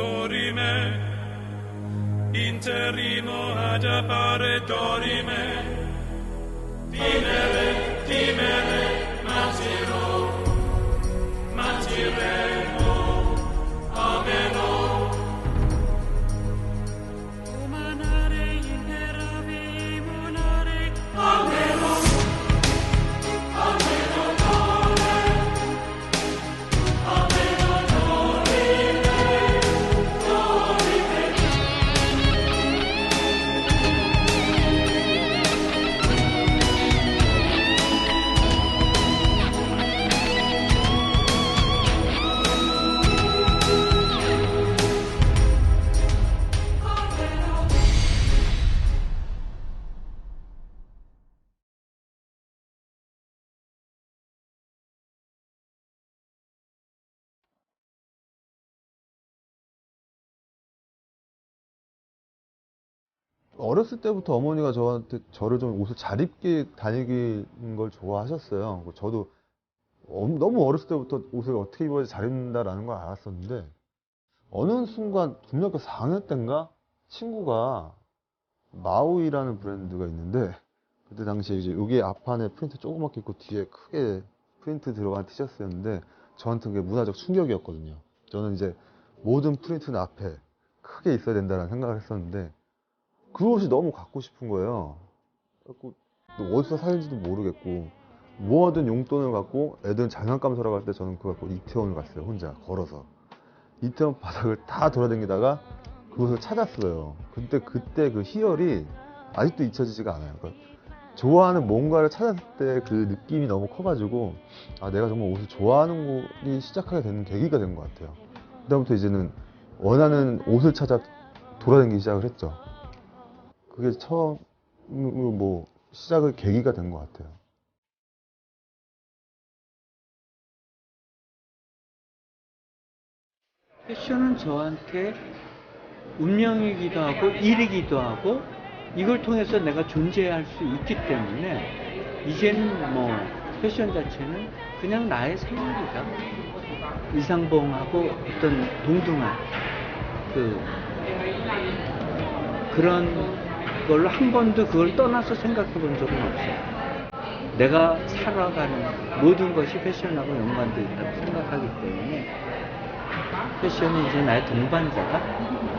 dorime, interrimo ad appare dorime, timere, mantiremo, ameno. Umanare, imperavi, volare, ameno. 어렸을 때부터 어머니가 저를 좀 옷을 잘 입게 다니는 걸 좋아하셨어요. 저도 너무 어렸을 때부터 옷을 어떻게 입어야지 잘 입는다라는 걸 알았었는데, 어느 순간 중학교 4학년 때인가 친구가 마우이라는 브랜드가 있는데, 그때 당시에 이제 여기 앞판에 프린트 조그맣게 있고 뒤에 크게 프린트 들어간 티셔츠였는데, 저한테 그게 문화적 충격이었거든요. 저는 이제 모든 프린트는 앞에 크게 있어야 된다는 생각을 했었는데, 그 옷이 너무 갖고 싶은 거예요. 그래갖고 또 어디서 사는지도 모르겠고, 뭐 하든 용돈을 갖고 애들은 장난감 사러 갈 때 저는 그거 갖고 이태원을 갔어요. 혼자 걸어서 이태원 바닥을 다 돌아다니다가 그것을 찾았어요. 근데 그때 그 희열이 아직도 잊혀지지가 않아요. 그러니까 좋아하는 뭔가를 찾았을 때 그 느낌이 너무 커가지고, 아, 내가 정말 옷을 좋아하는 거이 시작하게 되는 계기가 된 것 같아요. 그다음부터 이제는 원하는 옷을 찾아 돌아다니기 시작을 했죠. 그게 처음으로 뭐 시작의 계기가 된 것 같아요. 패션은 저한테 운명이기도 하고 일이기도 하고, 이걸 통해서 내가 존재할 수 있기 때문에 이제는 뭐 패션 자체는 그냥 나의 생활이다. 이상봉하고 어떤 동등한 그런 걸로 한 번도 그걸 떠나서 생각해 본 적은 없어요. 내가 살아가는 모든 것이 패션하고 연관되어 있다고 생각하기 때문에 패션이 이제 나의 동반자다.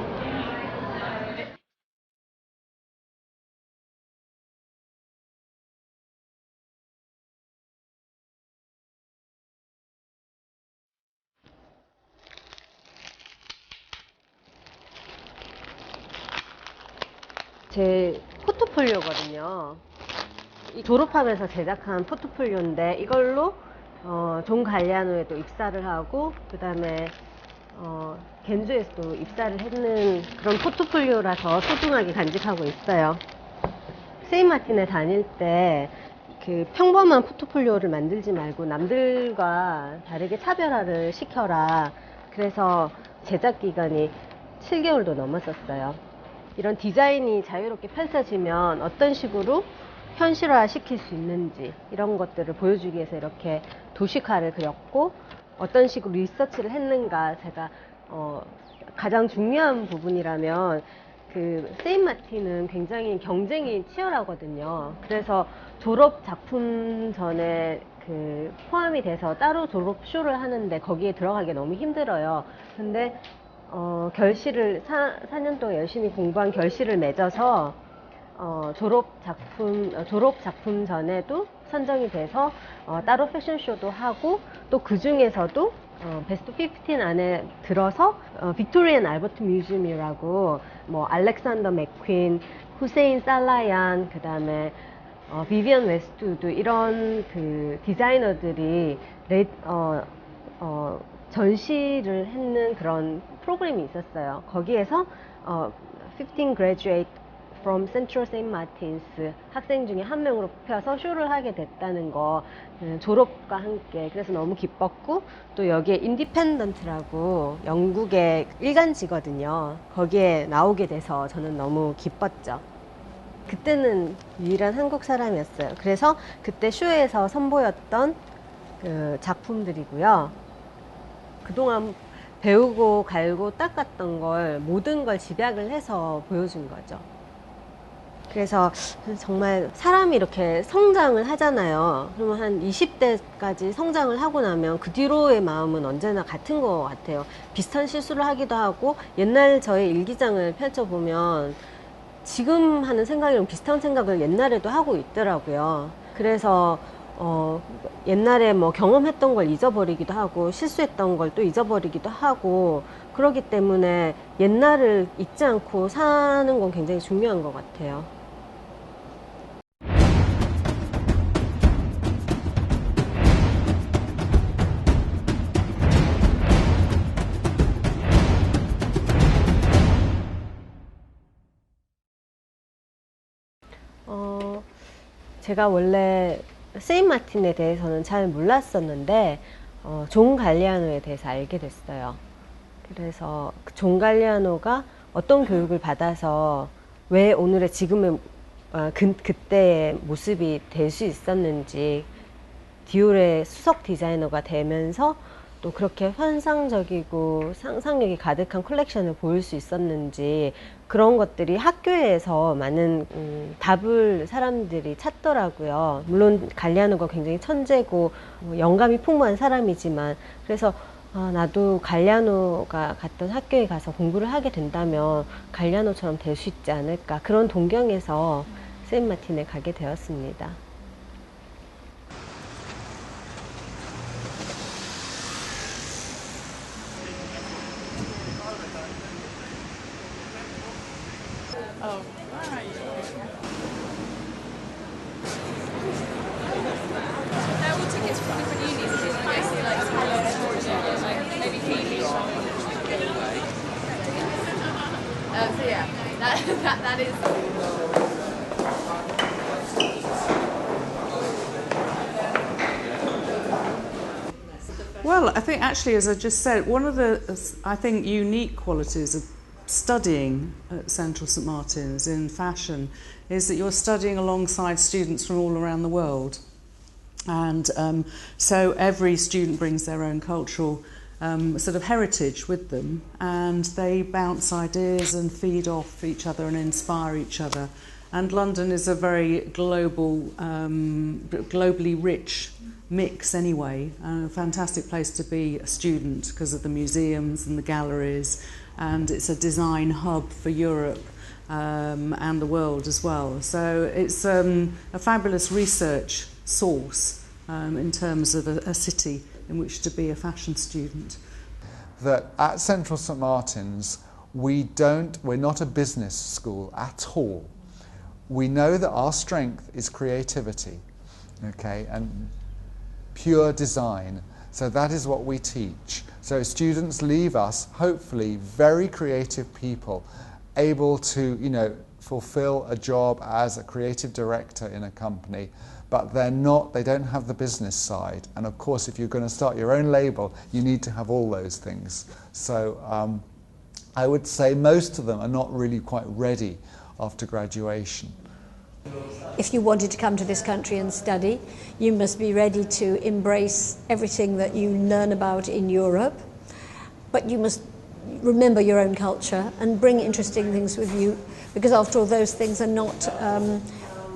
제 포트폴리오거든요. 졸업하면서 제작한 포트폴리오인데, 이걸로 존 갈리아노에도 입사를 하고, 그 다음에 겐주에서도 입사를 했는 그런 포트폴리오라서 소중하게 간직하고 있어요. 세인마틴에 다닐 때 그 평범한 포트폴리오를 만들지 말고 남들과 다르게 차별화를 시켜라. 그래서 제작 기간이 7개월도 넘었었어요. 이런 디자인이 자유롭게 펼쳐지면 어떤 식으로 현실화 시킬 수 있는지, 이런 것들을 보여주기 위해서 이렇게 도식화를 그렸고, 어떤 식으로 리서치를 했는가. 제가 가장 중요한 부분이라면, 그 세인마틴은 굉장히 경쟁이 치열하거든요. 그래서 졸업 작품 전에 그 포함이 돼서 따로 졸업 쇼를 하는데 거기에 들어가기 너무 힘들어요. 근데 결실을 4년 동안 열심히 공부한 결실을 맺어서 졸업 작품 전에도 선정이 돼서 따로 패션쇼도 하고, 또 그 중에서도 베스트 15 안에 들어서 빅토리안 알버트 뮤지엄이라고, 뭐 알렉산더 맥퀸, 후세인 살라얀, 그 다음에 비비언 웨스트우드, 이런 그 디자이너들이 전시를 했는 그런 프로그램이 있었어요. 거기에서 15 graduate from Central St. Martins 학생 중에 한 명으로 뽑혀서 쇼를 하게 됐다는 거, 졸업과 함께. 그래서 너무 기뻤고, 또 여기에 인디펜던트라고 영국의 일간지거든요. 거기에 나오게 돼서 저는 너무 기뻤죠. 그때는 유일한 한국 사람이었어요. 그래서 그때 쇼에서 선보였던 그 작품들이고요. 그동안 배우고 갈고 닦았던 걸 모든 걸 집약을 해서 보여준 거죠. 그래서 정말 사람이 이렇게 성장을 하잖아요. 그러면 한 20대까지 성장을 하고 나면 그 뒤로의 마음은 언제나 같은 것 같아요. 비슷한 실수를 하기도 하고, 옛날 저의 일기장을 펼쳐보면 지금 하는 생각이랑 비슷한 생각을 옛날에도 하고 있더라고요. 그래서 옛날에 뭐 경험했던 걸 잊어버리기도 하고, 실수했던 걸 또 잊어버리기도 하고, 그렇기 때문에 옛날을 잊지 않고 사는 건 굉장히 중요한 것 같아요. 제가 원래 세인마틴에 대해서는 잘 몰랐었는데 존 갈리아노에 대해서 알게 됐어요. 그래서 존 갈리아노가 어떤 교육을 받아서 왜 오늘의 지금의 그때의 모습이 될 수 있었는지, 디올의 수석 디자이너가 되면서 또 그렇게 환상적이고 상상력이 가득한 콜렉션을 보일 수 있었는지, 그런 것들이 학교에서 많은 답을 사람들이 찾더라고요. 물론 갈리아노가 굉장히 천재고 영감이 풍부한 사람이지만, 그래서 나도 갈리아노가 갔던 학교에 가서 공부를 하게 된다면 갈리아노처럼 될 수 있지 않을까, 그런 동경에서 세인마틴에 가게 되었습니다. They're all tickets from different unis. It's basically like maybe PhD. So yeah, that is. Well, I think actually, as I just said, one of the, I think, unique qualities of studying at Central St Martin's in fashion is that you're studying alongside students from all around the world. And so every student brings their own cultural sort of heritage with them, and they bounce ideas and feed off each other and inspire each other. And London is a very globally rich mix anyway, a fantastic place to be a student because of the museums and the galleries, and it's a design hub for Europe and the world as well. So it's a fabulous research source in terms of a city in which to be a fashion student. That at Central St Martin's we're not a business school at all. We know that our strength is creativity, okay, and pure design. So that is what we teach. So students leave us, hopefully, very creative people, able to, fulfill a job as a creative director in a company, but they don't have the business side. And of course, if you're going to start your own label, you need to have all those things. So I would say most of them are not really quite ready after graduation. If you wanted to come to this country and study, you must be ready to embrace everything that you learn about in Europe, but you must remember your own culture and bring interesting things with you, because after all, those things are not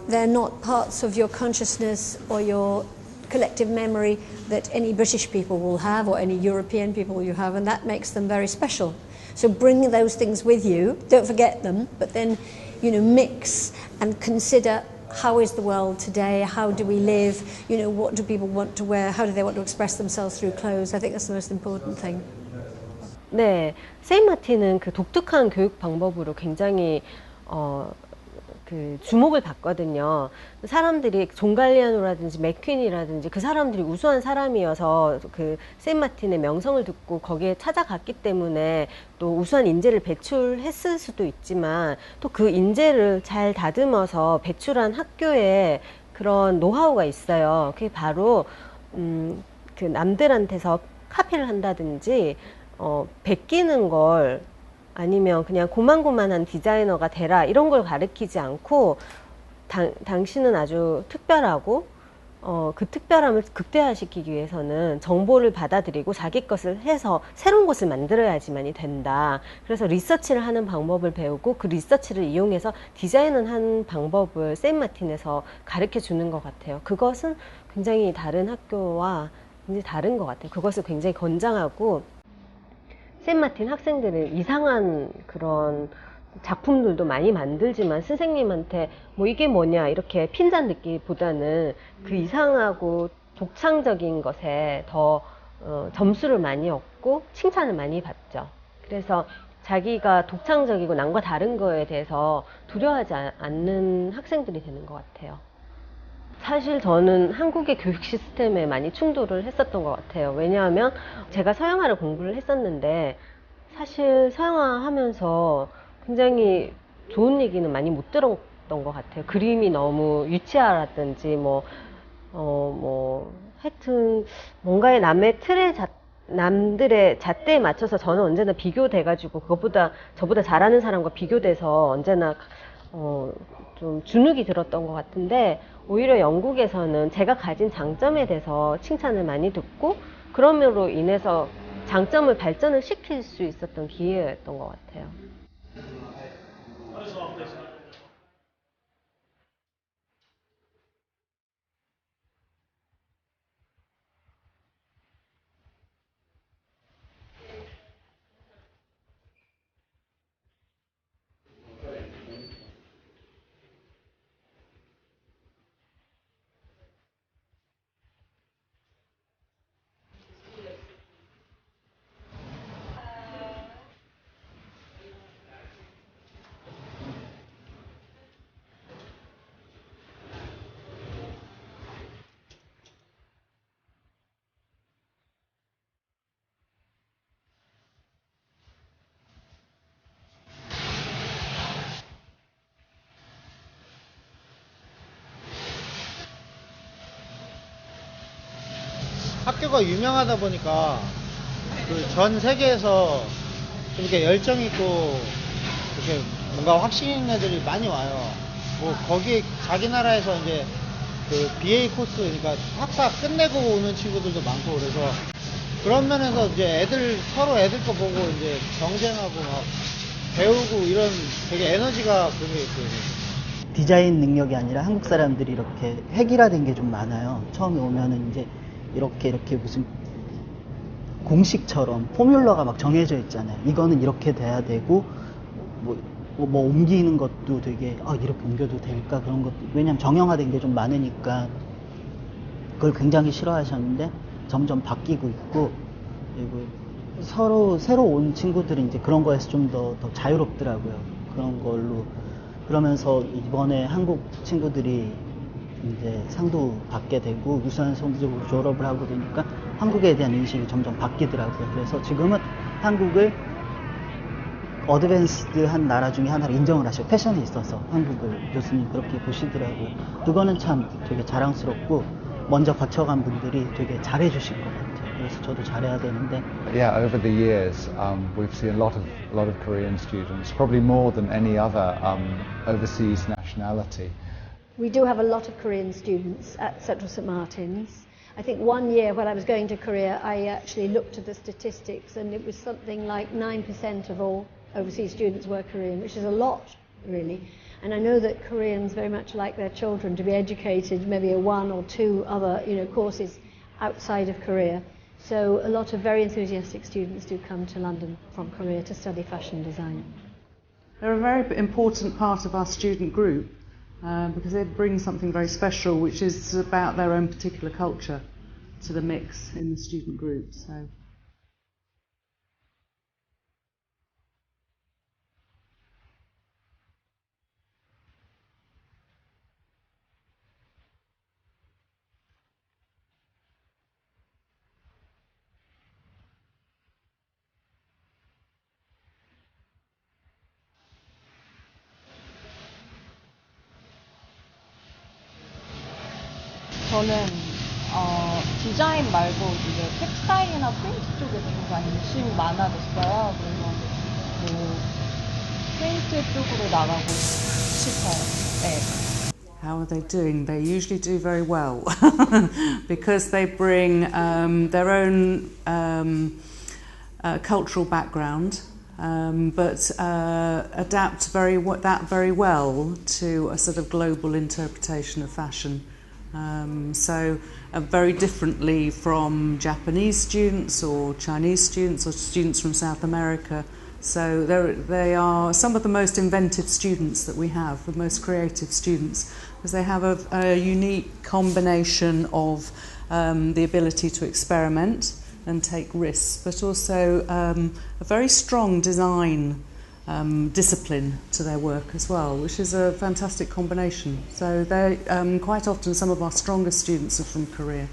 they're not parts of your consciousness or your collective memory that any British people will have or any European people you have, and that makes them very special. So bring those things with you, don't forget them, but then mix and consider, how is the world today, how do we live, what do people want to wear, how do they want to express themselves through clothes. I think that's the most important thing. 네, 세인마틴은 그 독특한 교육 방법으로 굉장히 그 주목을 받거든요. 사람들이 존 갈리아노라든지 맥퀸이라든지 그 사람들이 우수한 사람이어서 그 세인마틴의 명성을 듣고 거기에 찾아갔기 때문에 또 우수한 인재를 배출했을 수도 있지만, 또 그 인재를 잘 다듬어서 배출한 학교에 그런 노하우가 있어요. 그게 바로 그 남들한테서 카피를 한다든지 베끼는 걸, 아니면 그냥 고만고만한 디자이너가 되라, 이런 걸 가르치지 않고 당신은 아주 특별하고 그 특별함을 극대화시키기 위해서는 정보를 받아들이고 자기 것을 해서 새로운 것을 만들어야지만이 된다. 그래서 리서치를 하는 방법을 배우고 그 리서치를 이용해서 디자인을 하는 방법을 세인마틴에서 가르쳐 주는 것 같아요. 그것은 굉장히 다른 학교와 굉장히 다른 것 같아요. 그것을 굉장히 권장하고, 세인마틴 학생들은 이상한 그런 작품들도 많이 만들지만 선생님한테 뭐 이게 뭐냐 이렇게 핀잔 듣기보다는 그 이상하고 독창적인 것에 더 점수를 많이 얻고 칭찬을 많이 받죠. 그래서 자기가 독창적이고 남과 다른 거에 대해서 두려워하지 않는 학생들이 되는 것 같아요. 사실 저는 한국의 교육 시스템에 많이 충돌을 했었던 것 같아요. 왜냐하면 제가 서양화를 공부를 했었는데 사실 서양화 하면서 굉장히 좋은 얘기는 많이 못 들었던 것 같아요. 그림이 너무 유치하라든지 하여튼 뭔가의 남들의 잣대에 맞춰서 저는 언제나 비교돼가지고 저보다 잘하는 사람과 비교돼서 언제나 좀 주눅이 들었던 것 같은데, 오히려 영국에서는 제가 가진 장점에 대해서 칭찬을 많이 듣고 그럼으로 인해서 장점을 발전을 시킬 수 있었던 기회였던 것 같아요. 학교가 유명하다 보니까 그 전 세계에서 이렇게 열정 있고 이렇게 뭔가 확신 있는 애들이 많이 와요. 뭐 거기에 자기 나라에서 이제 그 BA 코스, 그러니까 학사 끝내고 오는 친구들도 많고, 그래서 그런 면에서 이제 서로 애들 거 보고 이제 경쟁하고 막 배우고 이런 되게 에너지가 그런 게 있어요. 디자인 능력이 아니라 한국 사람들이 이렇게 획일화된 게 좀 많아요. 처음에 오면은 이제 이렇게 무슨 공식처럼 포뮬러가 막 정해져 있잖아요. 이거는 이렇게 돼야 되고, 뭐 옮기는 것도 되게 이렇게 옮겨도 될까 그런 것도, 왜냐면 정형화된 게 좀 많으니까 그걸 굉장히 싫어하셨는데 점점 바뀌고 있고, 그리고 서로 새로 온 친구들은 이제 그런 거에서 좀 더 자유롭더라고요. 그런 걸로. 그러면서 이번에 한국 친구들이 이제 상도 받게 되고 우수한 성적으로 졸업을 하고 되니까 한국에 대한 인식이 점점 바뀌더라고요. 그래서 지금은 한국을 어드밴스드한 나라 중에 하나로 인정을 하시고, 패션에 있어서 한국을 교수님 그렇게 보시더라고요. 그거는 참 되게 자랑스럽고 먼저 거쳐간 분들이 되게 잘해 주실 것 같아요. 그래서 저도 잘해야 되는데. Yeah, over the years, we've seen a lot of Korean students, probably more than any other overseas nationality. We do have a lot of Korean students at Central St Martin's. I think one year when I was going to Korea, I actually looked at the statistics, and it was something like 9% of all overseas students were Korean, which is a lot, really. And I know that Koreans very much like their children to be educated, maybe a 1 or 2 other, courses outside of Korea. So a lot of very enthusiastic students do come to London from Korea to study fashion design. They're a very important part of our student group because they bring something very special, which is about their own particular culture, to the mix in the student group. So. 저는 디자인 말고 이제 텍스타일이나 프린트 쪽에 좀 관심이 많아졌어요. 그래서 뭐 프린트 쪽으로 나가고 싶어요. 네. how are they doing? They usually do very well because they bring their own cultural background, but adapt that very well to a sort of global interpretation of fashion. So very differently from Japanese students or Chinese students or students from South America. So they are some of the most inventive students that we have, the most creative students, because they have a unique combination of the ability to experiment and take risks, but also a very strong design discipline to their work as well, which is a fantastic combination. So they quite often some of our strongest students are from Korea.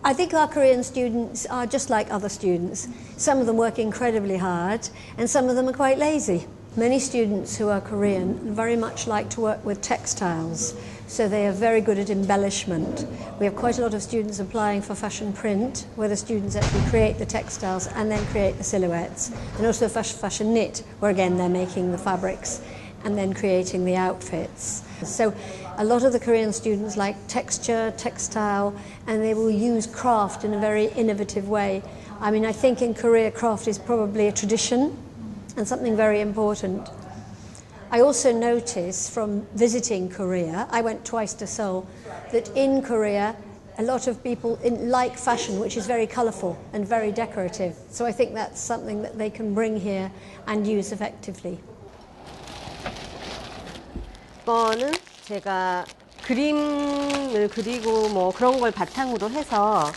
I think our Korean students are just like other students. Some of them work incredibly hard and some of them are quite lazy. Many students who are Korean very much like to work with textiles, so they are very good at embellishment. We have quite a lot of students applying for fashion print, where the students actually create the textiles and then create the silhouettes, and also fashion knit, where again they're making the fabrics and then creating the outfits. So a lot of the Korean students like texture, textile, and they will use craft in a very innovative way. I mean, I think in Korea craft is probably a tradition and something very important. I also notice from visiting Korea, I went twice to Seoul, that in Korea a lot of people like fashion, which is very colourful and very decorative. So I think that's something that they can bring here and use effectively. 이거는 제가 그림을 그리고 뭐 그런 걸 바탕으로 해서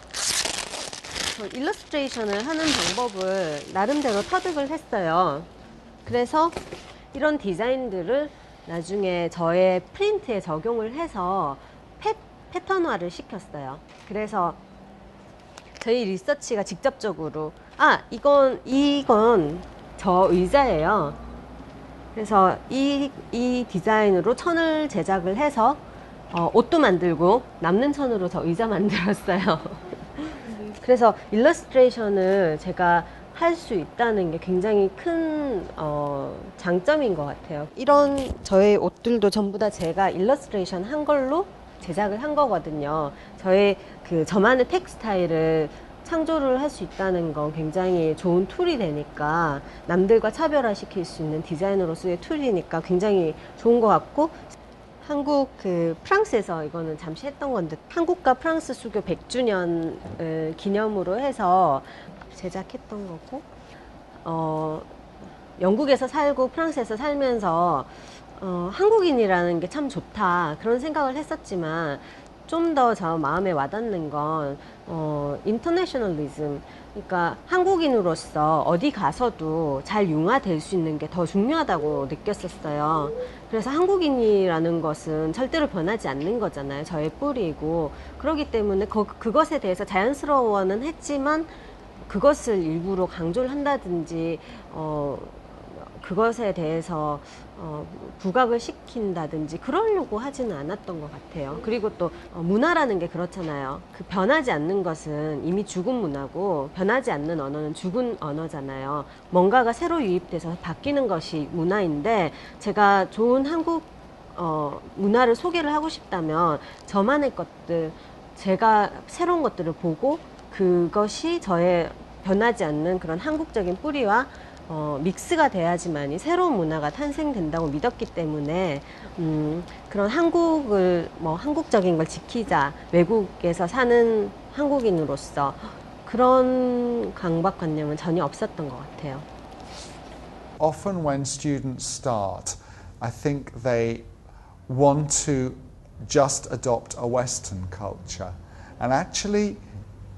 일러스트레이션을 하는 방법을 나름대로 터득을 했어요. 그래서 이런 디자인들을 나중에 저의 프린트에 적용을 해서 패턴화를 시켰어요. 그래서 저희 리서치가 직접적으로 이건 저 의자예요. 그래서 이 디자인으로 천을 제작을 해서 옷도 만들고 남는 천으로 저 의자 만들었어요. 그래서 일러스트레이션을 제가 할 수 있다는 게 굉장히 큰 장점인 것 같아요. 이런 저의 옷들도 전부 다 제가 일러스트레이션 한 걸로 제작을 한 거거든요. 저만의 텍스타일을 창조를 할 수 있다는 건 굉장히 좋은 툴이 되니까, 남들과 차별화시킬 수 있는 디자이너로서의 툴이니까 굉장히 좋은 것 같고, 프랑스에서 이거는 잠시 했던 건데, 한국과 프랑스 수교 100주년 기념으로 해서 제작했던 거고, 영국에서 살고 프랑스에서 살면서 한국인이라는 게 참 좋다 그런 생각을 했었지만, 좀 더 저 마음에 와닿는 건 인터내셔널리즘, 그러니까 한국인으로서 어디 가서도 잘 융화될 수 있는 게 더 중요하다고 느꼈었어요. 그래서 한국인이라는 것은 절대로 변하지 않는 거잖아요. 저의 뿌리이고. 그렇기 때문에 그것에 대해서 자연스러워는 했지만, 그것을 일부러 강조를 한다든지 그것에 대해서 부각을 시킨다든지 그러려고 하지는 않았던 것 같아요. 그리고 또 문화라는 게 그렇잖아요. 변하지 않는 것은 이미 죽은 문화고, 변하지 않는 언어는 죽은 언어잖아요. 뭔가가 새로 유입돼서 바뀌는 것이 문화인데, 제가 좋은 한국 문화를 소개를 하고 싶다면 저만의 것들, 제가 새로운 것들을 보고 그것이 저의 변하지 않는 그런 한국적인 뿌리와 믹스가 돼야지만이 새로운 문화가 탄생된다고 믿었기 때문에 그런 한국적인 걸 지키자, 외국에서 사는 한국인으로서 그런 강박관념은 전혀 없었던 것 같아요. Often when students start, I think they want to just adopt a Western culture, and actually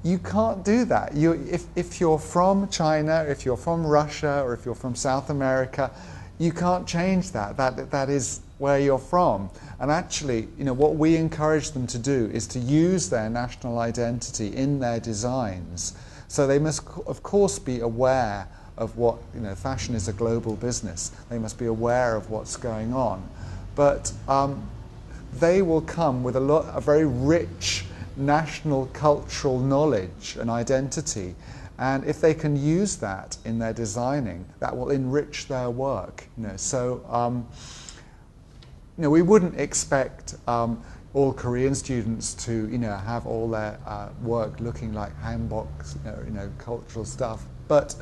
you can't do that. If you're from China, if you're from Russia, or if you're from South America, you can't change that. That is where you're from. And actually, what we encourage them to do is to use their national identity in their designs. So they must, of course, be aware of what, fashion is a global business. They must be aware of what's going on. But they will come with a very rich national cultural knowledge and identity, and if they can use that in their designing, that will enrich their work. So we wouldn't expect all Korean students to, have all their work looking like hanboks, cultural stuff. But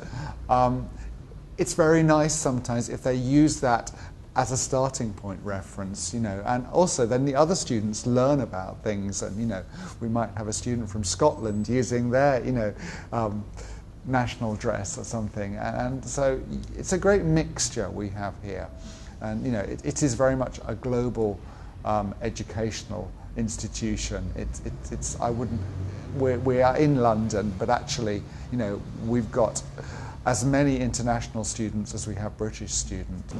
it's very nice sometimes if they use that as a starting point reference, and also then the other students learn about things, and we might have a student from Scotland using their national dress or something, and so it's a great mixture we have here, and it is very much a global educational institution. We are in London, but actually we've got as many international students as we have British students.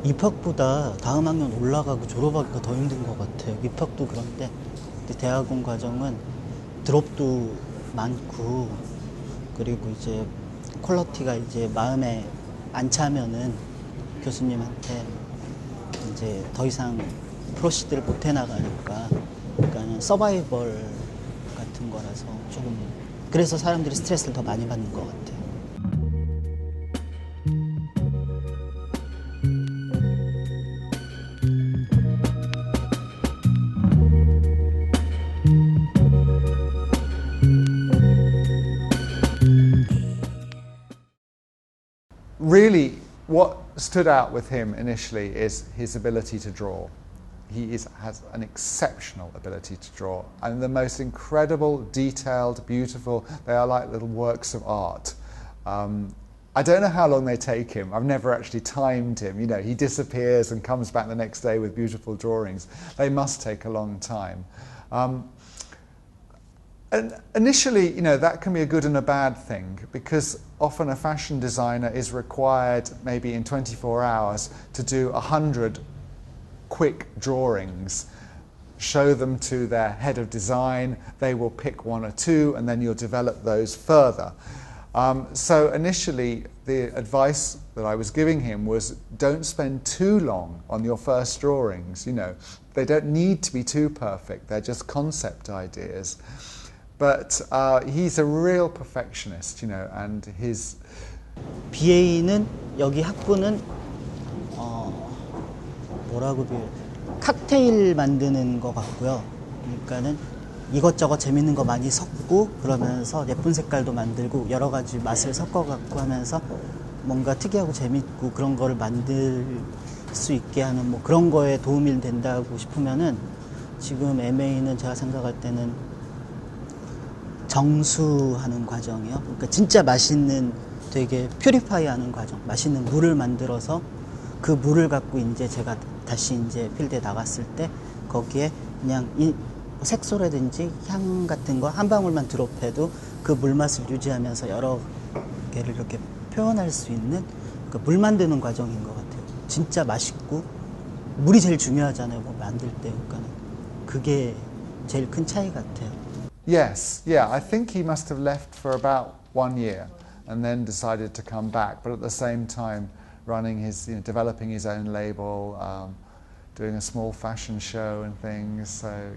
입학보다 다음 학년 올라가고 졸업하기가 더 힘든 것 같아요. 입학도 그런데 대학원 과정은 드롭도 많고, 그리고 이제 퀄리티가 이제 마음에 안 차면은 교수님한테 이제 더 이상 프로시드를 못 해나가니까, 그러니까 서바이벌 같은 거라서 조금, 그래서 사람들이 스트레스를 더 많이 받는 것 같아요. Really, what stood out with him initially is his ability to draw. He has an exceptional ability to draw, and the most incredible, detailed, beautiful. They are like little works of art. I don't know how long they take him. I've never actually timed him. He disappears and comes back the next day with beautiful drawings. They must take a long time. And initially, that can be a good and a bad thing, because often a fashion designer is required maybe in 24 hours to do 100 quick drawings, show them to their head of design, they will pick one or two, and then you'll develop those further. So initially, the advice that I was giving him was, don't spend too long on your first drawings. They don't need to be too perfect, they're just concept ideas. But he's a real perfectionist, and his BA는 여기 학부는 뭐라고 칵테일 만드는 것 같고요. 그러니까는 이것저것 재밌는 거 많이 섞고, 그러면서 예쁜 색깔도 만들고 여러 가지 맛을 섞어갖고 하면서 뭔가 특이하고 재밌고 그런 거를 만들 수 있게 하는 뭐 그런 거에 도움이 된다고 싶으면은, 지금 MA는 제가 생각할 때는 정수하는 과정이요. 그러니까 진짜 맛있는, 되게 퓨리파이 하는 과정, 맛있는 물을 만들어서 그 물을 갖고 이제 제가 다시 이제 필드에 나갔을 때 거기에 그냥 색소라든지 향 같은 거 한 방울만 드롭해도 그 물맛을 유지하면서 여러 개를 이렇게 표현할 수 있는, 그러니까 물 만드는 과정인 것 같아요. 진짜 맛있고, 물이 제일 중요하잖아요, 뭐 만들 때. 그러니까 그게 제일 큰 차이 같아요. Yes, yeah, I think he must have left for about 1 year and then decided to come back, but at the same time running his, developing his own label, doing a small fashion show and things. So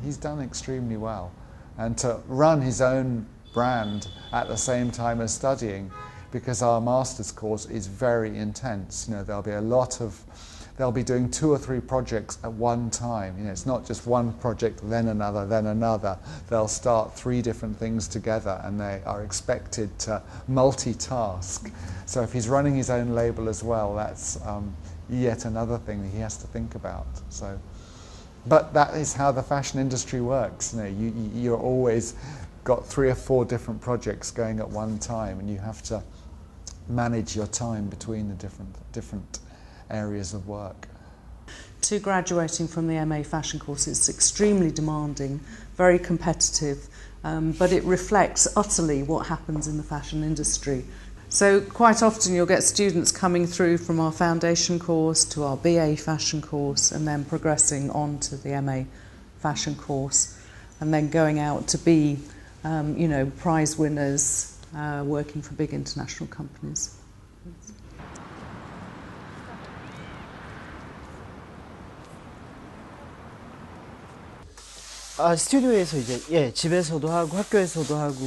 he's done extremely well, and to run his own brand at the same time as studying, because our master's course is very intense. They'll be doing 2 or 3 projects at one time. It's not just one project, then another, then another. They'll start 3 different things together, and they are expected to multitask. So if he's running his own label as well, that's yet another thing that he has to think about. So, but that is how the fashion industry works. You're always got 3 or 4 different projects going at one time, and you have to manage your time between the different areas of work. To graduating from the MA fashion course, it's extremely demanding, very competitive, but it reflects utterly what happens in the fashion industry. So quite often you'll get students coming through from our foundation course to our BA fashion course, and then progressing on to the MA fashion course, and then going out to be prize winners, working for big international companies. 스튜디오에서 이제 집에서도 하고 학교에서도 하고,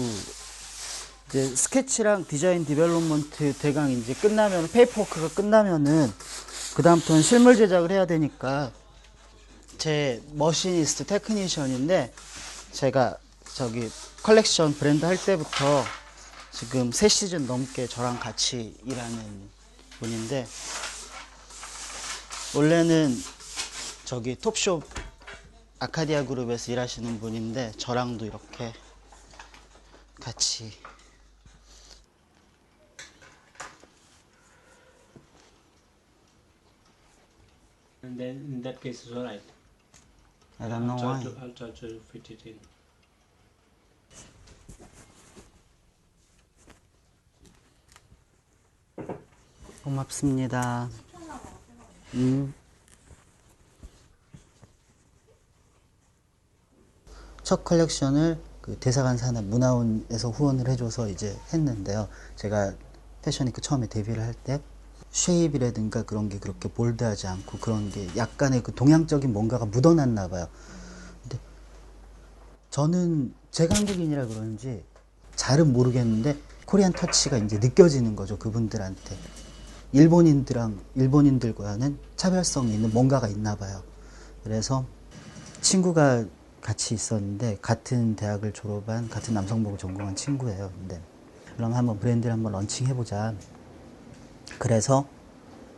이제 스케치랑 디자인 디벨롭먼트 대강 이제 끝나면, 페이퍼워크가 끝나면은 그 다음부터는 실물 제작을 해야 되니까 제 머시니스트 테크니션인데 제가 저기 컬렉션 브랜드 할 때부터 지금 3시즌 넘게 저랑 같이 일하는 분인데 원래는 저기 톱숍 아카디아 그룹에서 일하시는 분인데 저랑도 이렇게 같이 And then in that case it's alright. I don't know why. I'll try to fit it in. 고맙습니다. 첫 컬렉션을 그 대사관 산업 문화원에서 후원을 해줘서 이제 했는데요. 제가 패션위크 처음에 데뷔를 할 때 쉐입이라든가 그런 게 그렇게 볼드하지 않고 그런 게 약간의 그 동양적인 뭔가가 묻어났나 봐요. 근데 저는 제가 한국인이라 그런지 잘은 모르겠는데 코리안 터치가 이제 느껴지는 거죠. 그분들한테. 일본인들과는 차별성이 있는 뭔가가 있나 봐요. 그래서 친구가 같이 있었는데 같은 대학을 졸업한 같은 남성복을 전공한 친구예요. 근데 그럼 한번 브랜드를 한번 런칭해보자. 그래서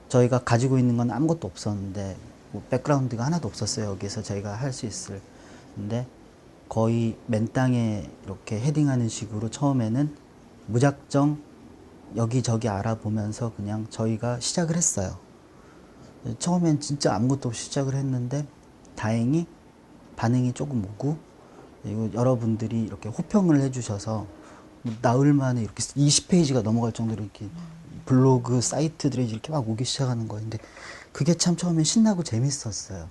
저희가 가지고 있는 건 아무것도 없었는데 뭐 백그라운드가 하나도 없었어요. 여기서 저희가 할 수 있을. 근데 거의 맨 땅에 이렇게 헤딩하는 식으로 처음에는 무작정 여기저기 알아보면서 그냥 저희가 시작을 했어요. 처음엔 진짜 아무것도 없이 시작을 했는데 다행히 반응이 조금 오고 그리고 여러분들이 이렇게 호평을 해주셔서 나흘 만에 이렇게 20페이지가 넘어갈 정도로 이렇게 블로그 사이트들이 이렇게 막 오기 시작하는 거였는데 그게 참 처음엔 신나고 재밌었어요.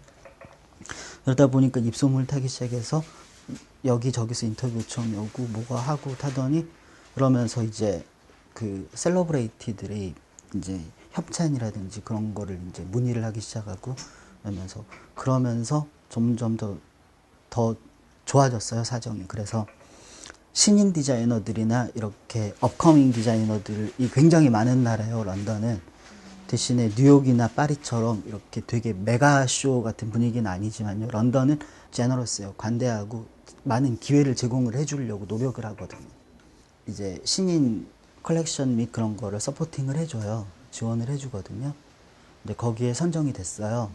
그러다 보니까 입소문을 타기 시작해서 여기저기서 인터뷰 요청이 오고 뭐가 하고 타더니 그러면서 이제 그 셀러브레이티들이 이제 협찬이라든지 그런 거를 이제 문의를 하기 시작하고 그러면서 점점 더 좋아졌어요, 사정이. 그래서 신인 디자이너들이나 이렇게 업커밍 디자이너들이 굉장히 많은 나라예요, 런던은. 대신에 뉴욕이나 파리처럼 이렇게 되게 메가쇼 같은 분위기는 아니지만요. 런던은 제너러스예요. 관대하고 많은 기회를 제공을 해주려고 노력을 하거든요. 이제 신인 컬렉션 및 그런 거를 서포팅을 해줘요. 지원을 해주거든요. 근데 거기에 선정이 됐어요.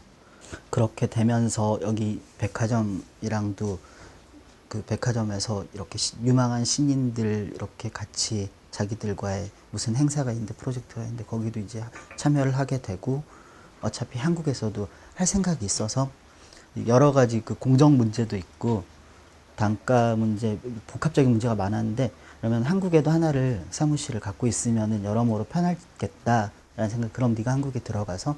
그렇게 되면서 여기 백화점이랑도 그 백화점에서 이렇게 유망한 신인들 이렇게 같이 자기들과의 무슨 행사가 있는데 프로젝트가 있는데 거기도 이제 참여를 하게 되고 어차피 한국에서도 할 생각이 있어서 여러 가지 그 공정 문제도 있고 단가 문제, 복합적인 문제가 많았는데 그러면 한국에도 하나를 사무실을 갖고 있으면은 여러모로 편하겠다라는 생각. 그럼 네가 한국에 들어가서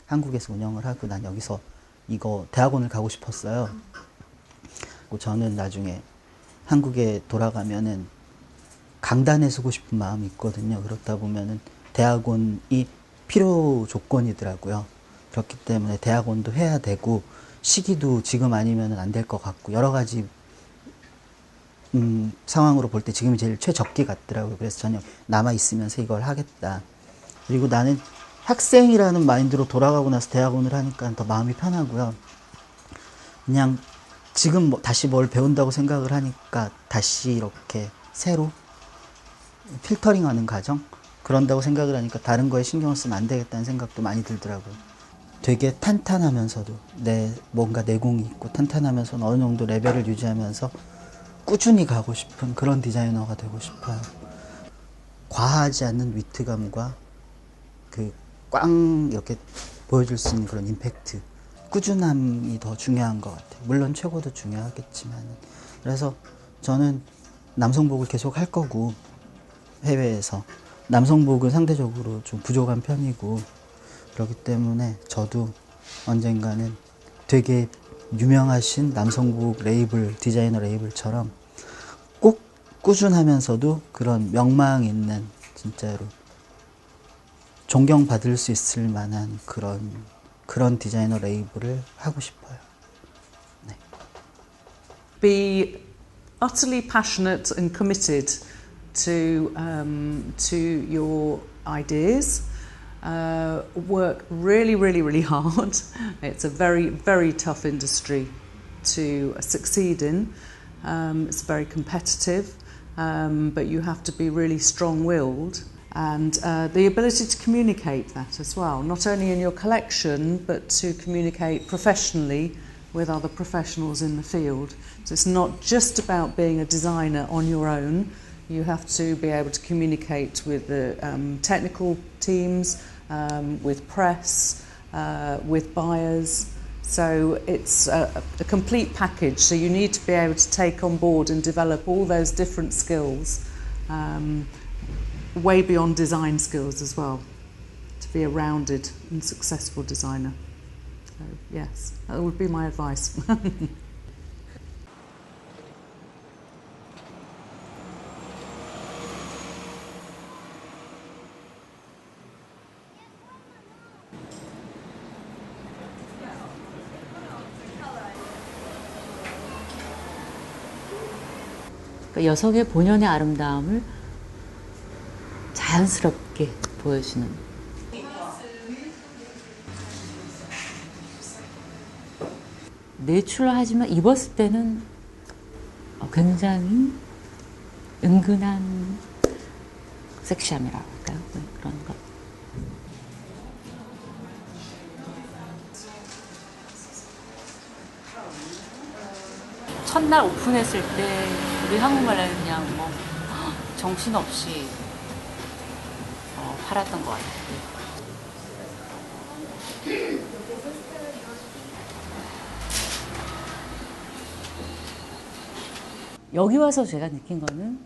한국에서 운영을 하고 난 여기서 이거 대학원을 가고 싶었어요. 저는 나중에 한국에 돌아가면은 강단에 서고 싶은 마음이 있거든요. 그렇다 보면은 대학원이 필요 조건이더라고요. 그렇기 때문에 대학원도 해야 되고 시기도 지금 아니면은 안 될 것 같고 여러 가지 상황으로 볼 때 지금이 제일 최적기 같더라고요. 그래서 저는 남아 있으면서 이걸 하겠다. 그리고 나는 학생이라는 마인드로 돌아가고 나서 대학원을 하니까 더 마음이 편하고요. 그냥 지금 다시 뭘 배운다고 생각을 하니까 다시 이렇게 새로 필터링하는 과정? 그런다고 생각을 하니까 다른 거에 신경을 쓰면 안 되겠다는 생각도 많이 들더라고요. 되게 탄탄하면서도 뭔가 내공이 있고 탄탄하면서 어느 정도 레벨을 유지하면서 꾸준히 가고 싶은 그런 디자이너가 되고 싶어요. 과하지 않는 위트감과 그 꽝 이렇게 보여줄 수 있는 그런 임팩트, 꾸준함이 더 중요한 것 같아요. 물론 최고도 중요하겠지만. 그래서 저는 남성복을 계속 할 거고 해외에서 남성복은 상대적으로 좀 부족한 편이고 그렇기 때문에 저도 언젠가는 되게 유명하신 남성복 레이블, 디자이너 레이블처럼 꼭 꾸준하면서도 그런 명망 있는 진짜로 존경받을 수 있을 만한 그런 디자이너 레이블을 하고 싶어요. 네. Be utterly passionate and committed to your ideas, work really, really, really hard. It's a very, very tough industry to succeed in. It's very competitive, but you have to be really strong-willed, and the ability to communicate that as well, not only in your collection, but to communicate professionally with other professionals in the field. So it's not just about being a designer on your own. You have to be able to communicate with the technical teams, with press, with buyers. So it's a complete package. So you need to be able to take on board and develop all those different skills, way beyond design skills as well, to be a rounded and successful designer. So yes, that would be my advice. 여성의 본연의 아름다움을 자연스럽게 보여주는 내추럴하지만 입었을 때는 굉장히 은근한 섹시함이라고 할까요? 네, 그런 것. 첫날 오픈했을 때 우리 한국말로 그냥 뭐 정신없이 팔았던 것 같아요. 여기 와서 제가 느낀 거는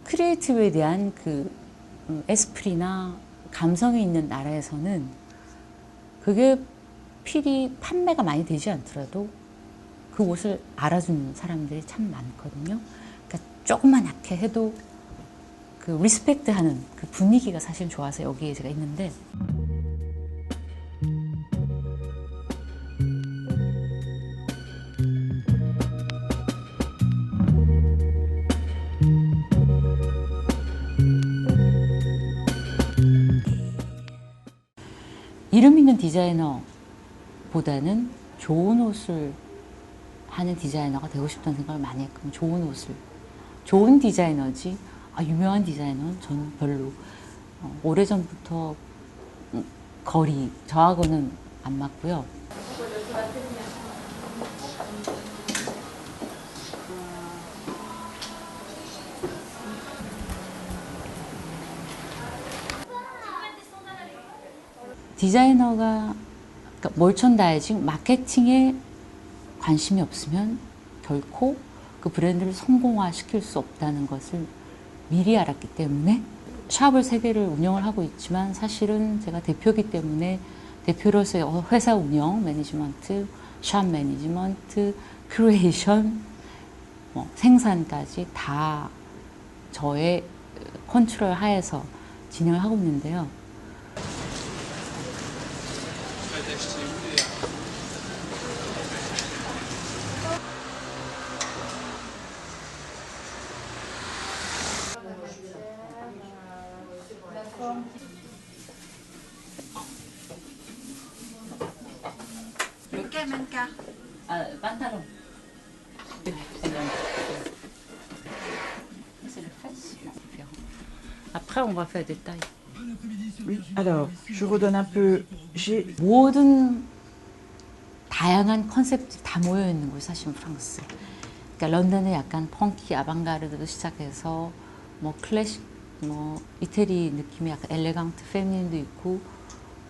크리에이티브에 대한 그 에스프리나 감성이 있는 나라에서는 그게 필히 판매가 많이 되지 않더라도 그 옷을 알아주는 사람들이 참 많거든요. 그러니까 조금만 약해 해도 그 리스펙트하는 그 분위기가 사실 좋아서 여기에 제가 있는데, 이름 있는 디자이너보다는 좋은 옷을 하는 디자이너가 되고 싶다는 생각을 많이 했거든요. 좋은 옷을. 좋은 디자이너지 유명한 디자이너는 저는 별로 오래전부터 거리 저하고는 안 맞고요. 디자이너가 그러니까 멀천다이징, 마케팅에 관심이 없으면 결코 그 브랜드를 성공화시킬 수 없다는 것을 미리 알았기 때문에 샵을 3개를 운영을 하고 있지만 사실은 제가 대표이기 때문에 대표로서의 회사 운영, 매니지먼트, 샵 매니지먼트, 크리에이션, 생산까지 다 저의 컨트롤 하에서 진행을 하고 있는데요. pantalon. C'est le face. Après, on va faire des tailles. Oui, alors, je redonne un peu. 모든 다양한 컨셉들이 다 모여 있는 곳이 사실 프랑스. 그러니까 런던은 약간 펑키, 아방가르드도 시작해서 뭐 클래식, 뭐 이태리 느낌의 약간 엘레강트, 페미닌도 있고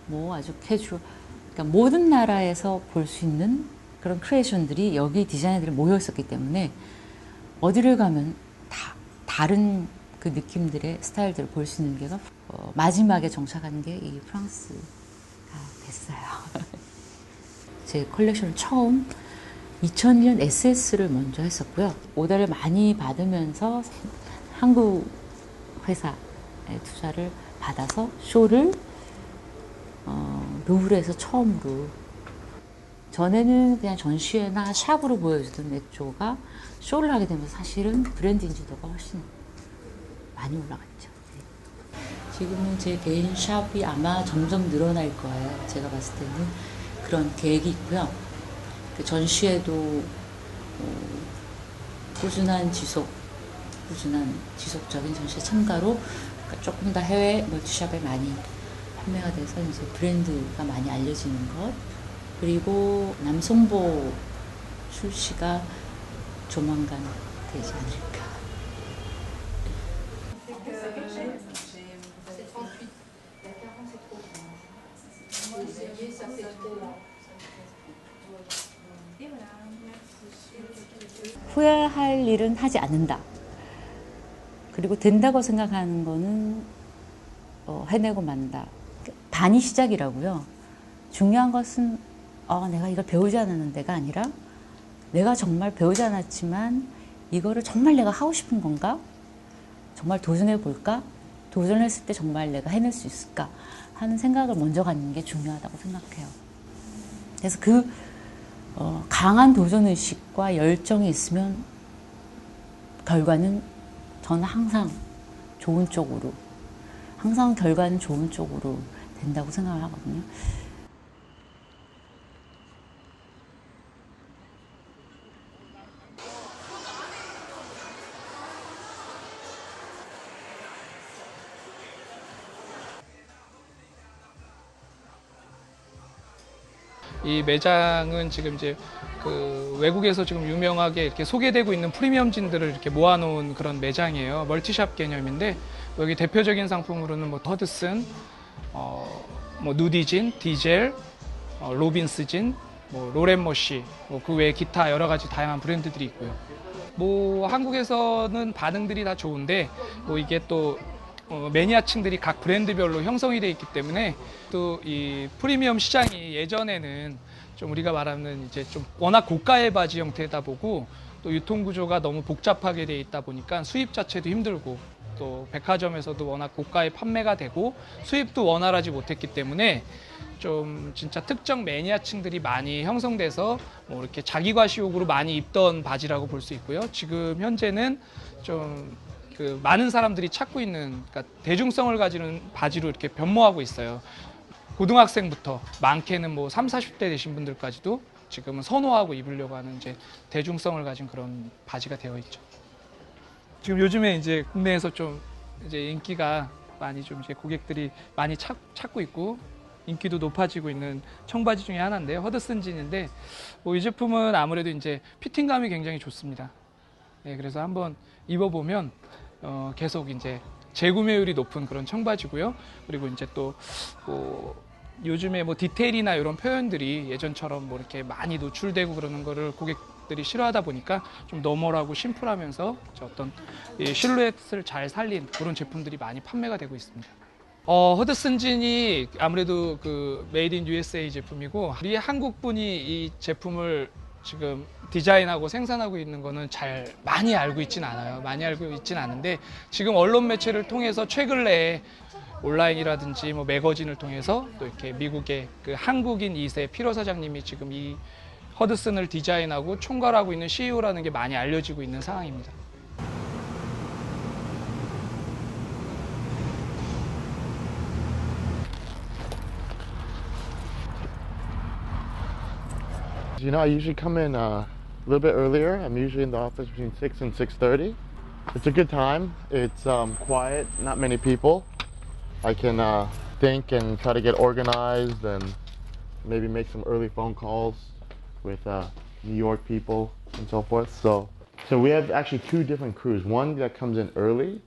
뭐 아주 캐주얼. 그러니까 모든 나라에서 볼 수 있는 그런 크리에이션들이 여기 디자이너들이 모여 있었기 때문에 어디를 가면 다 다른 그 느낌들의 스타일들을 볼 수 있는 게가 마지막에 정착한 게 이 프랑스가 됐어요. 제 컬렉션을 처음 2002년 SS를 먼저 했었고요. 오더를 많이 받으면서 한국 회사에 투자를 받아서 쇼를 루브르에서 처음으로, 전에는 그냥 전시회나 샵으로 보여주던 맥조가 쇼를 하게 되면서 사실은 브랜드 인지도가 훨씬 많이 올라갔죠. 지금은 제 개인 샵이 아마 점점 늘어날 거예요. 제가 봤을 때는 그런 계획이 있고요. 그 전시회도 꾸준한 지속적인 전시회 참가로 그러니까 조금 더 해외 멀티샵에 많이 판매가 돼서 이제 브랜드가 많이 알려지는 것, 그리고 남성복 출시가 조만간 되지 않을까. 후회할 일은 하지 않는다. 그리고 된다고 생각하는 거는 해내고 만다. 반이 시작이라고요. 중요한 것은 내가 이걸 배우지 않았는데가 아니라 내가 정말 배우지 않았지만 이거를 정말 내가 하고 싶은 건가? 정말 도전해 볼까? 도전했을 때 정말 내가 해낼 수 있을까? 하는 생각을 먼저 갖는 게 중요하다고 생각해요. 그래서 강한 도전의식과 열정이 있으면 결과는 저는 항상 좋은 쪽으로, 항상 결과는 좋은 쪽으로 된다고 생각을 하거든요. 이 매장은 지금 이제 그 외국에서 지금 유명하게 이렇게 소개되고 있는 프리미엄진들을 이렇게 모아놓은 그런 매장이에요. 멀티샵 개념인데 여기 대표적인 상품으로는 뭐 허드슨, 뭐 누디진, 디젤, 로빈스진, 뭐 로렌머시, 뭐 그 외에 기타 여러 가지 다양한 브랜드들이 있고요. 뭐 한국에서는 반응들이 다 좋은데 뭐 이게 또 매니아층들이 각 브랜드별로 형성이 되어 있기 때문에 또 이 프리미엄 시장이 예전에는 좀 우리가 말하는 이제 좀 워낙 고가의 바지 형태다 보고 또 유통 구조가 너무 복잡하게 되어 있다 보니까 수입 자체도 힘들고 또 백화점에서도 워낙 고가에 판매가 되고 수입도 원활하지 못했기 때문에 좀 진짜 특정 매니아층들이 많이 형성돼서 뭐 이렇게 자기과시욕으로 많이 입던 바지라고 볼 수 있고요. 지금 현재는 좀 그 많은 사람들이 찾고 있는, 그러니까 대중성을 가지는 바지로 이렇게 변모하고 있어요. 고등학생부터 많게는 뭐 30, 40대 되신 분들까지도 지금은 선호하고 입으려고 하는 이제 대중성을 가진 그런 바지가 되어 있죠. 지금 요즘에 이제 국내에서 좀 이제 인기가 많이 좀 이제 고객들이 많이 찾고 있고 인기도 높아지고 있는 청바지 중에 하나인데요. 허드슨 진인데 뭐 이 제품은 아무래도 이제 피팅감이 굉장히 좋습니다. 네, 그래서 한번 입어보면 계속 이제 재구매율이 높은 그런 청바지고요. 그리고 이제 또 뭐 요즘에 뭐 디테일이나 이런 표현들이 예전처럼 뭐 이렇게 많이 노출되고 그러는 거를 고객들이 싫어하다 보니까 좀 너멀하고 심플하면서 어떤 이 실루엣을 잘 살린 그런 제품들이 많이 판매가 되고 있습니다. 허드슨 진이 아무래도 그 메이드 인 USA 제품이고 우리 한국 분이 이 제품을 지금 디자인하고 생산하고 있는 거는 잘 많이 알고 있진 않아요. 많이 알고 있진 않은데 지금 언론 매체를 통해서 최근에 온라인이라든지 뭐 매거진을 통해서 또 이렇게 미국의 그 한국인 2세 피로 사장님이 지금 이 허드슨을 디자인하고 총괄하고 있는 CEO라는 게 많이 알려지고 있는 상황입니다. You know, I usually come in a little bit earlier. I'm usually in the office between 6 and 6:30. It's a good time. It's quiet, not many people. I can think and try to get organized and maybe make some early phone calls with New York people and so forth. So we have actually two different crews. One that comes in early,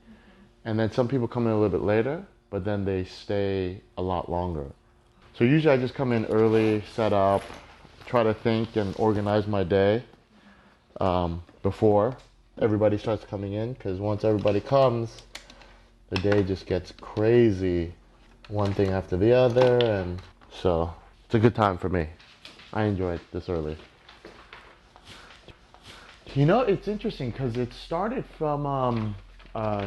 and then some people come in a little bit later, but then they stay a lot longer. So usually I just come in early, set up, try to think and organize my day before everybody starts coming in, because once everybody comes, the day just gets crazy, one thing after the other, and so it's a good time for me. I enjoy it this early. You know, it's interesting because it started from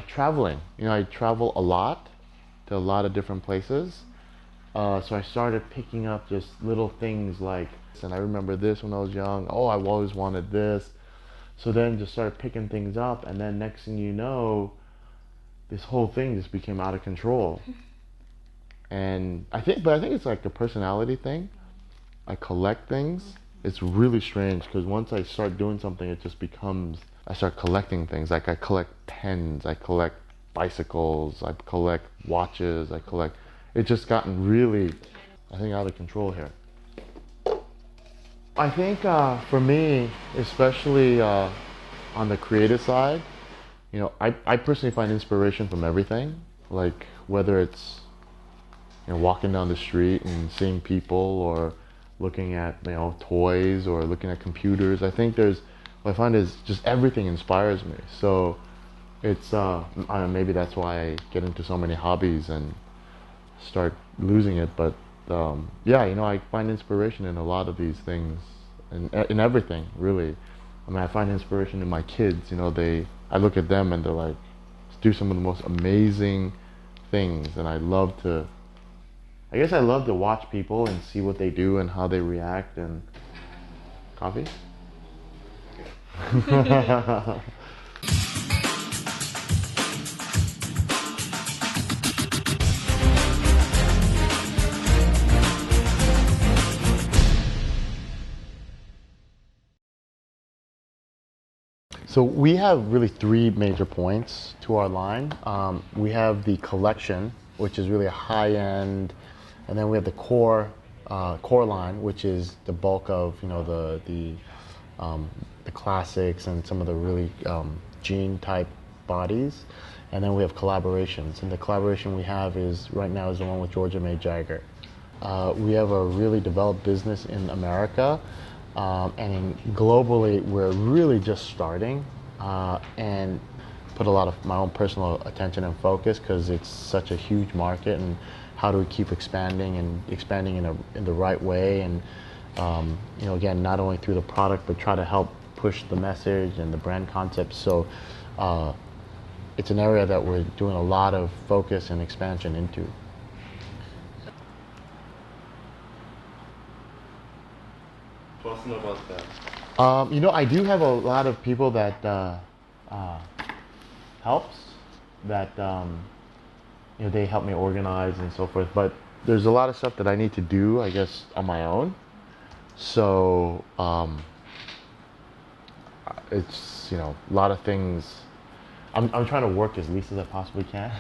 traveling. You know, I travel a lot to a lot of different places. So I started picking up just little things like, and I remember this when I was young, oh, I've always wanted this. So then just started picking things up, and then next thing you know, this whole thing just became out of control. And I think it's like a personality thing. I collect things. It's really strange because once I start doing something, it just becomes, I start collecting things. Like I collect pens, I collect bicycles, I collect watches, it's just gotten really, I think, out of control here. I think for me, especially on the creative side, you know, I personally find inspiration from everything. Like whether it's, you know, walking down the street and seeing people, or looking at, you know, toys, or looking at computers. I think what I find is just everything inspires me. So it's I don't know, maybe that's why I get into so many hobbies and start losing it. But yeah, you know, I find inspiration in a lot of these things, and in everything really. I mean, I find inspiration in my kids. You know, I look at them and they're like, do some of the most amazing things, and I guess I love to watch people and see what they do and how they react. And coffee? So we have really three major points to our line. We have the collection, which is really a high-end, and then we have the core line, which is the bulk of, you know, the classics and some of the really jean type bodies, and then we have collaborations. And the collaboration we have right now is the one with Georgia May Jagger. We have a really developed business in America, and globally we're really just starting, and put a lot of my own personal attention and focus because it's such a huge market, and how do we keep expanding in the right way, and you know, again, not only through the product but try to help push the message and the brand concept. So it's an area that we're doing a lot of focus and expansion into. Tell us more about that. You know, I do have a lot of people that helps, that you know, they help me organize and so forth, but there's a lot of stuff that I need to do, I guess, on my own. So it's, you know, a lot of things. I'm trying to work as least as I possibly can,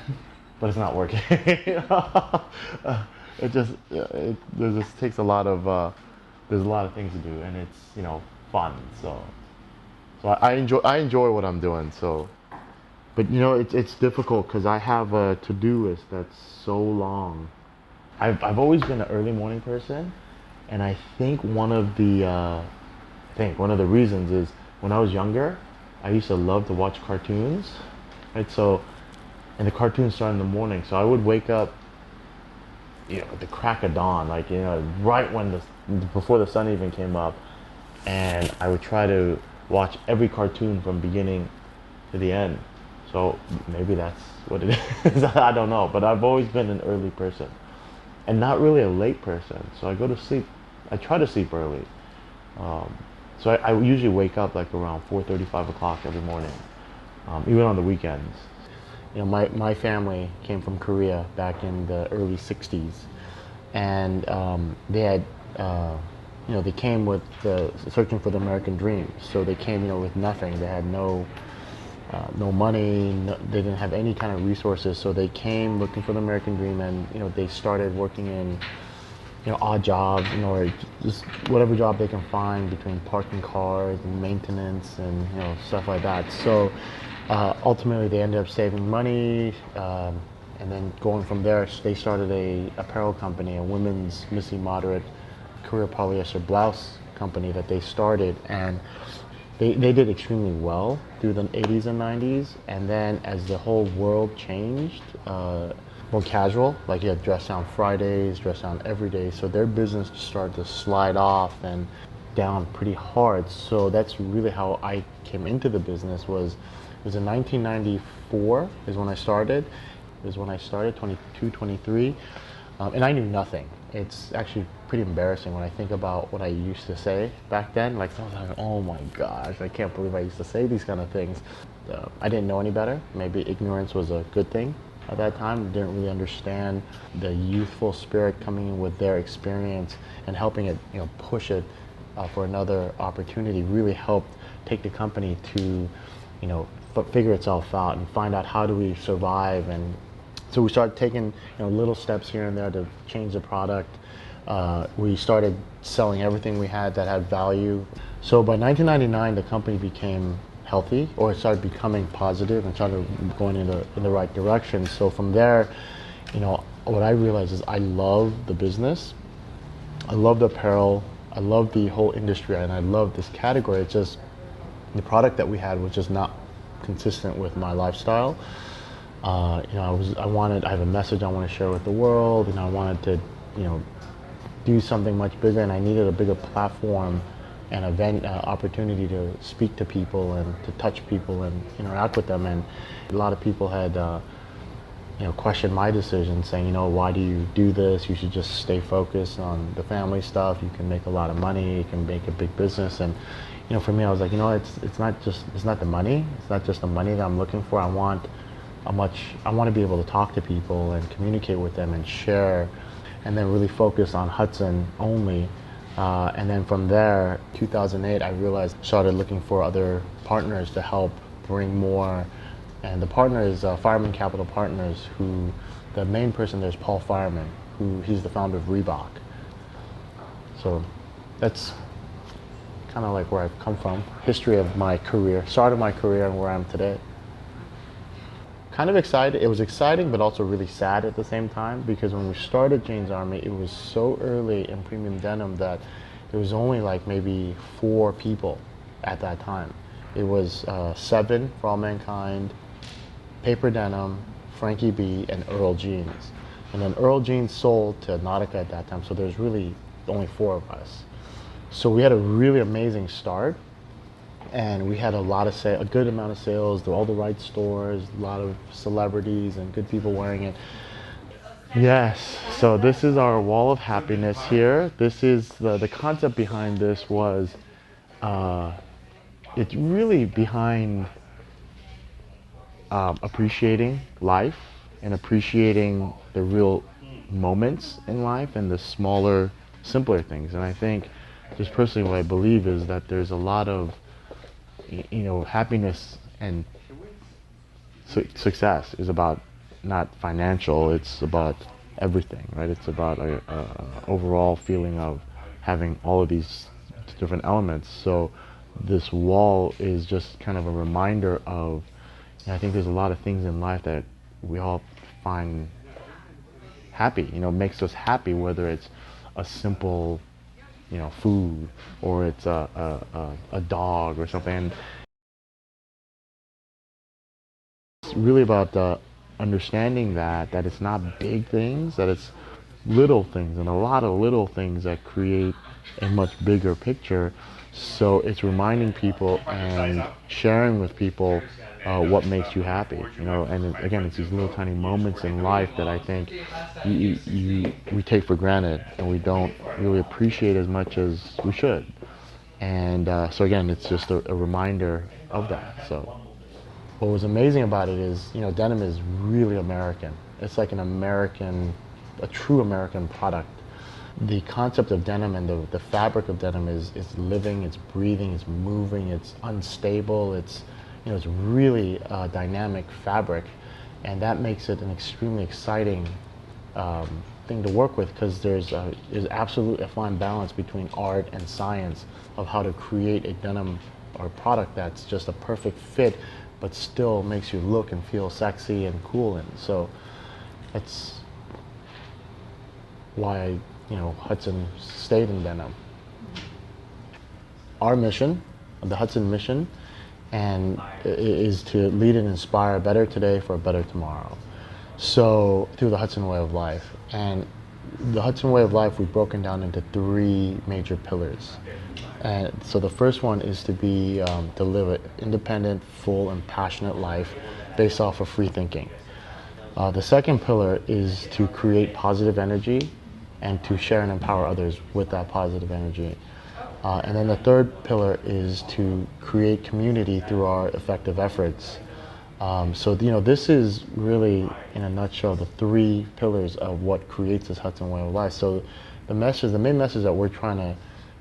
but it's not working. It just takes a lot of there's a lot of things to do, and it's, you know, fun. So I enjoy what I'm doing. So, but you know, it's difficult because I have a to-do list that's so long. I've always been an early morning person, and I think one of the reasons is when I was younger, I used to love to watch cartoons, right? So, and the cartoons start in the morning, so I would wake up, you know, at the crack of dawn, like, you know, right before the sun even came up, and I would try to watch every cartoon from beginning to the end. So maybe that's what it is. I don't know, but I've always been an early person, and not really a late person. So I go to sleep. I try to sleep early. So I usually wake up like around 4:30, 5 o'clock every morning, even on the weekends. You know, my family came from Korea back in the early 60s, and they had, you know, they came with searching for the American dream. So they came, you know, with nothing. They had no money. They didn't have any kind of resources. So they came looking for the American dream, and, you know, they started working in, you know, odd jobs, you know, or just whatever job they can find between parking cars and maintenance and, you know, stuff like that. So ultimately they ended up saving money, and then going from there, they started a apparel company, a women's Missy Moderate career polyester blouse company that they started, and they did extremely well through the 80s and 90s. And then as the whole world changed, more casual, like you had dress down Fridays, dress down every day, so their business started to slide off and down pretty hard. So that's really how I came into the business. It was in 1994 is when I started. 22, 23. and I knew nothing. It's actually pretty embarrassing when I think about what I used to say back then. Like, I was like, oh my gosh, I can't believe I used to say these kind of things. I didn't know any better. Maybe ignorance was a good thing at that time. Didn't really understand the youthful spirit coming in with their experience and helping it, push it for another opportunity. Really helped take the company to, figure itself out and find out how do we survive. And so we started taking little steps here and there to change the product. We started selling everything we had that had value. So by 1999, the company became healthy, or it started becoming positive and started going in the right direction. So from there, what I realized is I love the business, I love the apparel, I love the whole industry, and I love this category. It's just the product that we had was just not consistent with my lifestyle. I have a message I want to share with the world, and I wanted to, do something much bigger, and I needed a bigger platform and event opportunity to speak to people and to touch people and interact with them. And a lot of people had, questioned my decision, saying, why do you do this? You should just stay focused on the family stuff. You can make a lot of money. You can make a big business. And for me, I was like, it's not the money. It's not just the money that I'm looking for. I want to be able to talk to people and communicate with them and share, and then really focus on Hudson only. And then from there, 2008, I realized, started looking for other partners to help bring more. And the partner is Fireman Capital Partners, who the main person there is Paul Fireman, he's the founder of Reebok. So that's kind of like where I've come from, history of my career, start of my career and where I am today. Kind of excited. It was exciting, but also really sad at the same time, because when we started Jane's Army, it was so early in premium denim that there was only like maybe 4 people at that time. It was 7 for All Mankind, Paper Denim, Frankie B, and Earl Jeans. And then Earl Jeans sold to Nautica at that time, so there's really only 4 of us. So we had a really amazing start. And we had a good amount of sales, all the right stores, a lot of celebrities and good people wearing it. Yes, so this is our wall of happiness here. This is the concept behind this was, it's really behind appreciating life and appreciating the real moments in life and the smaller, simpler things. And I think, just personally, what I believe is that there's a lot of happiness and success is about not financial, it's about everything, right? It's about a overall feeling of having all of these different elements. So this wall is just kind of a reminder of, I think there's a lot of things in life that we all find happy, makes us happy, whether it's a simple food, or it's a dog or something. It's really about understanding that it's not big things, that it's little things, and a lot of little things that create a much bigger picture. So it's reminding people and sharing with people what makes you happy, and again, it's these little tiny moments in life that I think we take for granted and we don't really appreciate as much as we should. And so again, it's just a reminder of that. So what was amazing about it is, denim is really American. It's like a true American product. The concept of denim and the fabric of denim is living, it's breathing, it's moving, it's unstable, it's really a dynamic fabric, and that makes it an extremely exciting thing to work with, because there's absolutely a fine balance between art and science of how to create a denim or product that's just a perfect fit, but still makes you look and feel sexy and cool. And so that's why Hudson stayed in denim. Our mission, the Hudson mission, and is to lead and inspire a better today for a better tomorrow. So through the Hudson Way of Life. And the Hudson Way of Life, we've broken down into 3 major pillars. And so the first one is to live an independent, full, and passionate life based off of free thinking. The second pillar is to create positive energy and to share and empower others with that positive energy. And then the third pillar is to create community through our effective efforts. So, this is really, in a nutshell, the three pillars of what creates this Hudson way of life. So the main message that we're trying to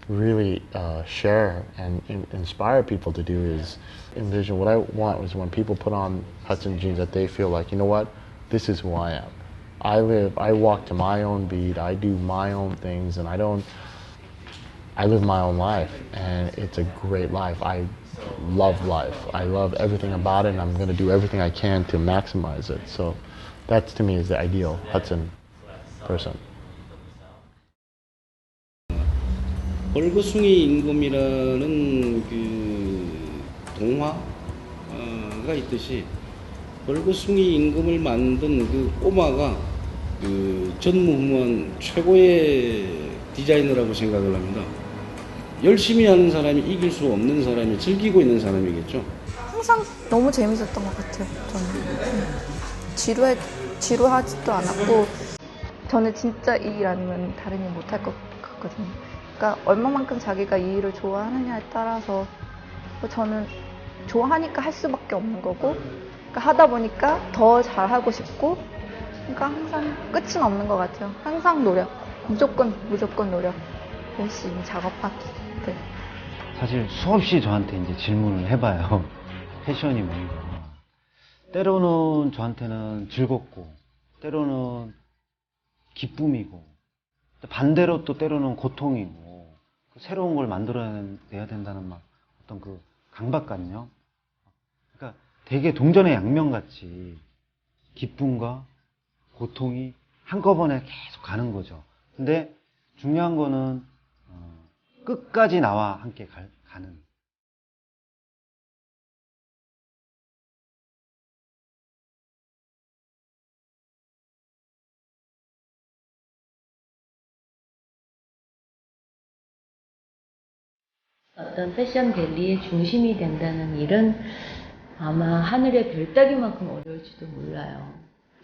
really share and inspire people to do is envision. What I want is when people put on Hudson jeans that they feel like, you know what, this is who I am. I walk to my own beat, I do my own things, and I live my own life, and it's a great life. I love life. I love everything about it, and I'm going to do everything I can to maximize it. So that, to me, is the ideal Hudson person. 벌거숭이 임금이라는 그 동화가 있듯이 벌거숭이 임금을 만든 그 꼬마가 그 전무후무한 최고의 디자이너라고 생각을 합니다. 열심히 하는 사람이 이길 수 없는 사람이 즐기고 있는 사람이겠죠. 항상 너무 재밌었던 것 같아요. 저는 지루하지도 않았고 저는 진짜 이 일 아니면 다른 일 못할 것 같거든요. 그러니까 얼마만큼 자기가 이 일을 좋아하느냐에 따라서 저는 좋아하니까 할 수밖에 없는 거고 그러니까 하다 보니까 더 잘하고 싶고 그러니까 항상 끝은 없는 것 같아요. 항상 노력, 무조건 노력, 열심히 작업하기. 네. 사실 수없이 저한테 이제 질문을 해봐요. 패션이 뭔가. 때로는 저한테는 즐겁고, 때로는 기쁨이고, 반대로 또 때로는 고통이고, 새로운 걸 만들어내야 된다는 막 어떤 그 강박관념. 그러니까 되게 동전의 양면같이 기쁨과 고통이 한꺼번에 계속 가는 거죠. 근데 중요한 거는 끝까지 나와 함께 가는. 어떤 패션 밸리의 중심이 된다는 일은 아마 하늘의 별 따기만큼 어려울지도 몰라요.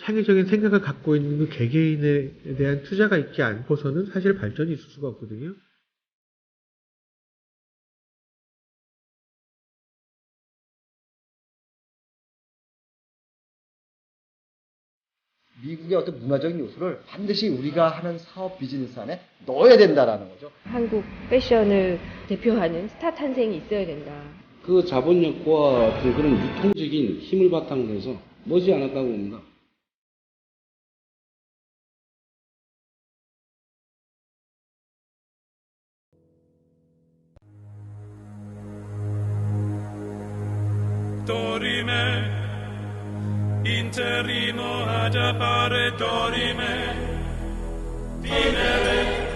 창의적인 생각을 갖고 있는 그 개개인에 대한 투자가 있지 않고서는 사실 발전이 있을 수가 없거든요. 미국의 어떤 문화적인 요소를 반드시 우리가 하는 사업 비즈니스 안에 넣어야 된다라는 거죠. 한국 패션을 대표하는 스타 탄생이 있어야 된다. 그 자본력과 어떤 그런 유통적인 힘을 바탕으로 해서 머지않았다고 봅니다. Dorime, interrimo ad appare dorime, timere,